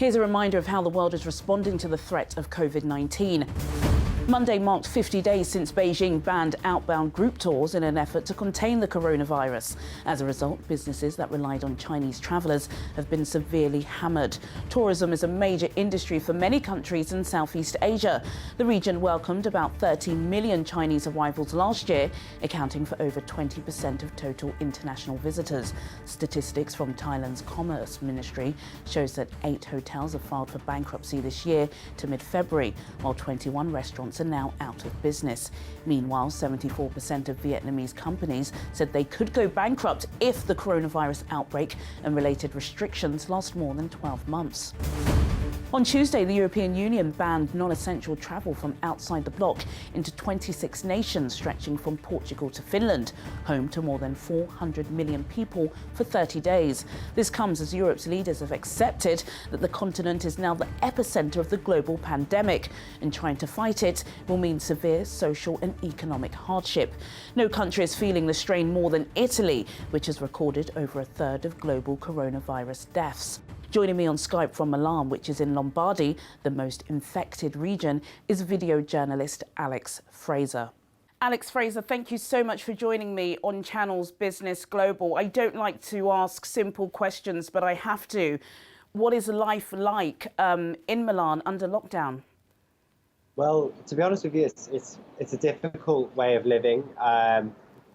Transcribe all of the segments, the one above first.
Here's a reminder of how the world is responding to the threat of COVID-19. Monday marked 50 days since Beijing banned outbound group tours in an effort to contain the coronavirus. As a result, businesses that relied on Chinese travellers have been severely hammered. Tourism is a major industry for many countries in Southeast Asia. The region welcomed about 13 million Chinese arrivals last year, accounting for over 20% of total international visitors. Statistics from Thailand's Commerce Ministry shows that 8 hotels have filed for bankruptcy this year to mid-February, while 21 restaurants are now out of business. Meanwhile, 74% of Vietnamese companies said they could go bankrupt if the coronavirus outbreak and related restrictions last more than 12 months. On Tuesday, the European Union banned non-essential travel from outside the bloc into 26 nations, stretching from Portugal to Finland, home to more than 400 million people, for 30 days. This comes as Europe's leaders have accepted that the continent is now the epicenter of the global pandemic, and trying to fight it will mean severe social and economic hardship. No country is feeling the strain more than Italy, which has recorded over a third of global coronavirus deaths. Joining me on Skype from Milan, which is in Lombardy, the most infected region, is video journalist Alex Fraser. Alex Fraser, thank you so much for joining me on Channel's Business Global. I don't like to ask simple questions, but I have to. What is life like in Milan under lockdown? Well, to be honest with you, it's a difficult way of living.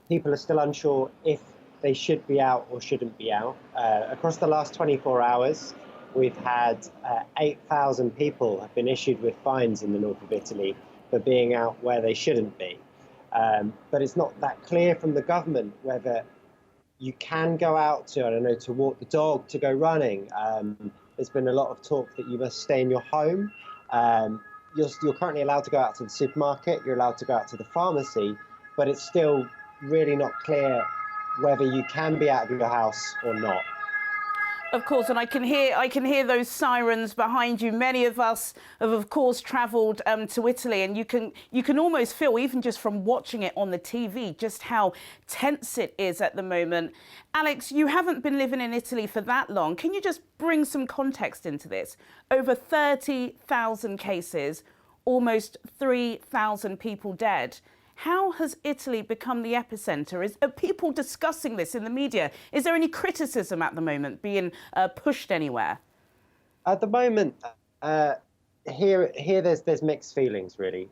People are still unsure if they should be out or shouldn't be out. Across the last 24 hours, we've had 8,000 people have been issued with fines in the north of Italy for being out where they shouldn't be. But it's not that clear from the government whether you can go out to, I don't know, to walk the dog, to go running. There's been a lot of talk that you must stay in your home. You're currently allowed to go out to the supermarket, you're allowed to go out to the pharmacy, but it's still really not clear whether you can be out of your house or not. Of course, and I can hear those sirens behind you. Many of us have, of course, travelled to Italy, and you can almost feel, even just from watching it on the TV, just how tense it is at the moment. Alex, you haven't been living in Italy for that long. Can you just bring some context into this? Over 30,000 cases, almost 3,000 people dead. How has Italy become the epicenter? Are people discussing this in the media? Is there any criticism at the moment being pushed anywhere? At the moment, here there's mixed feelings, really.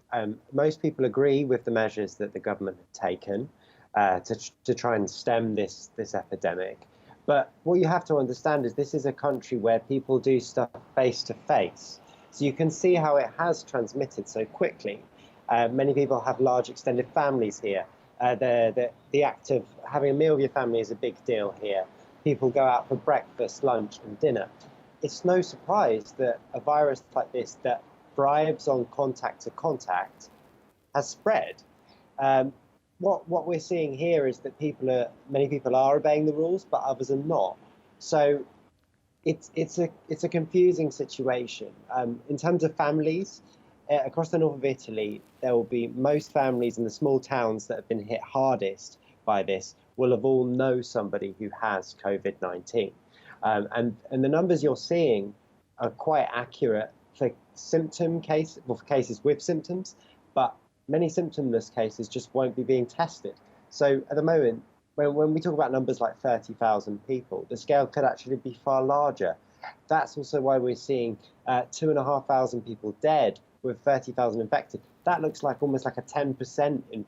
Most people agree with the measures that the government have taken to try and stem this epidemic. But what you have to understand is this is a country where people do stuff face to face. So you can see how it has transmitted so quickly. Many people have large extended families here. The act of having a meal with your family is a big deal here. People go out for breakfast, lunch and dinner. It's no surprise that a virus like this that thrives on contact to contact has spread. What we're seeing here is that many people are obeying the rules, but others are not. So it's a confusing situation. In terms of families, across the north of Italy, there will be most families in the small towns that have been hit hardest by this will have all know somebody who has COVID-19. And the numbers you're seeing are quite accurate for for cases with symptoms, but many symptomless cases just won't be being tested. So at the moment, when we talk about numbers like 30,000 people, the scale could actually be far larger. That's also why we're seeing 2,500 people dead with 30,000 infected. That looks like almost like a 10%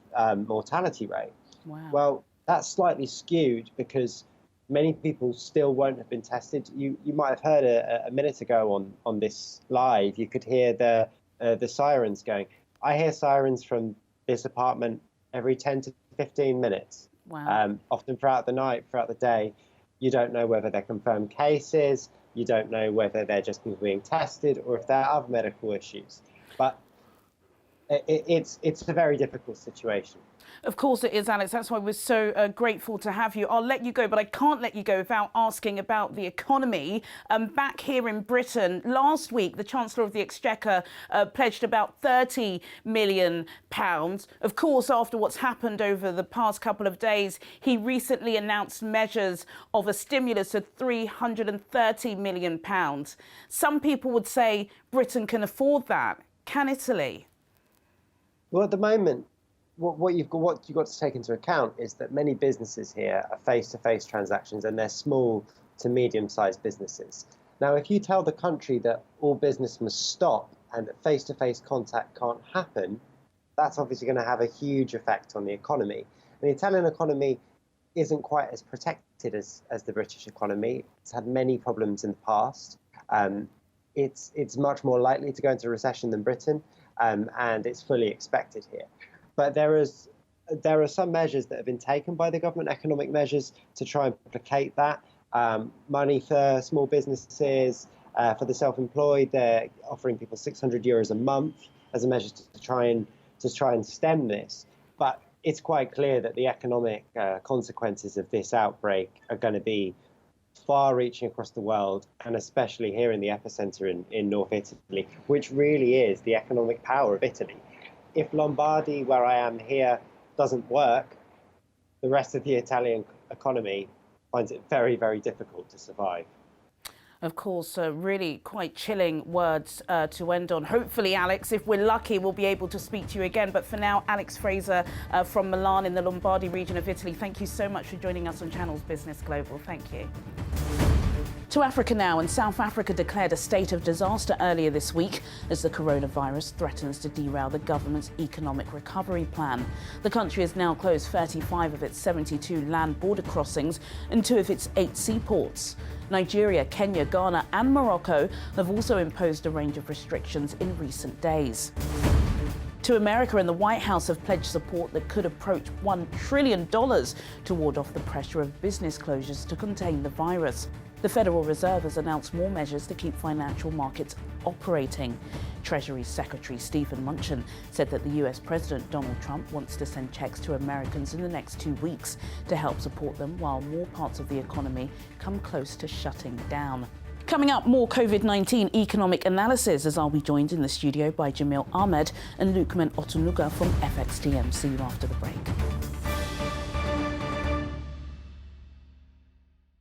mortality rate. Wow. Well, that's slightly skewed because many people still won't have been tested. You might have heard a minute ago on this live, you could hear the sirens going. I hear sirens from this apartment every 10 to 15 minutes. Wow. Often throughout the night, throughout the day. You don't know whether they're confirmed cases, you don't know whether they're just people being tested or if there are other medical issues. But It's a very difficult situation. Of course it is, Alex. That's why we're so grateful to have you. I'll let you go, but I can't let you go without asking about the economy. Back here in Britain, last week, the Chancellor of the Exchequer pledged about £30 million. Of course, after what's happened over the past couple of days, he recently announced measures of a stimulus of £330 million. Some people would say Britain can afford that. Can Italy? Well, at the moment, what you've got to take into account is that many businesses here are face-to-face transactions, and they're small to medium-sized businesses. Now, if you tell the country that all business must stop and that face-to-face contact can't happen, that's obviously going to have a huge effect on the economy. And the Italian economy isn't quite as protected as the British economy. It's had many problems in the past. It's much more likely to go into recession than Britain, and it's fully expected here. But there are some measures that have been taken by the government, economic measures, to try and placate that. Money for small businesses, for the self-employed, they're offering people €600 a month as a measure to try and stem this. But it's quite clear that the economic consequences of this outbreak are going to be far-reaching across the world, and especially here in the epicenter in North Italy, which really is the economic power of Italy. If Lombardy, where I am here, doesn't work, the rest of the Italian economy finds it very, very difficult to survive. Of course, really quite chilling words to end on. Hopefully, Alex, if we're lucky, we'll be able to speak to you again. But for now, Alex Fraser from Milan in the Lombardy region of Italy, thank you so much for joining us on Channel's Business Global. Thank you. To Africa now, and South Africa declared a state of disaster earlier this week as the coronavirus threatens to derail the government's economic recovery plan. The country has now closed 35 of its 72 land border crossings and 2 of its 8 seaports. Nigeria, Kenya, Ghana and Morocco have also imposed a range of restrictions in recent days. To America, and the White House have pledged support that could approach $1 trillion to ward off the pressure of business closures to contain the virus. The Federal Reserve has announced more measures to keep financial markets operating. Treasury Secretary Stephen Mnuchin said that the US President Donald Trump wants to send checks to Americans in the next 2 weeks to help support them while more parts of the economy come close to shutting down. Coming up, more COVID-19 economic analysis, as I'll be joined in the studio by Jamil Ahmed and Lukman Otunuga from FXTM. See you after the break.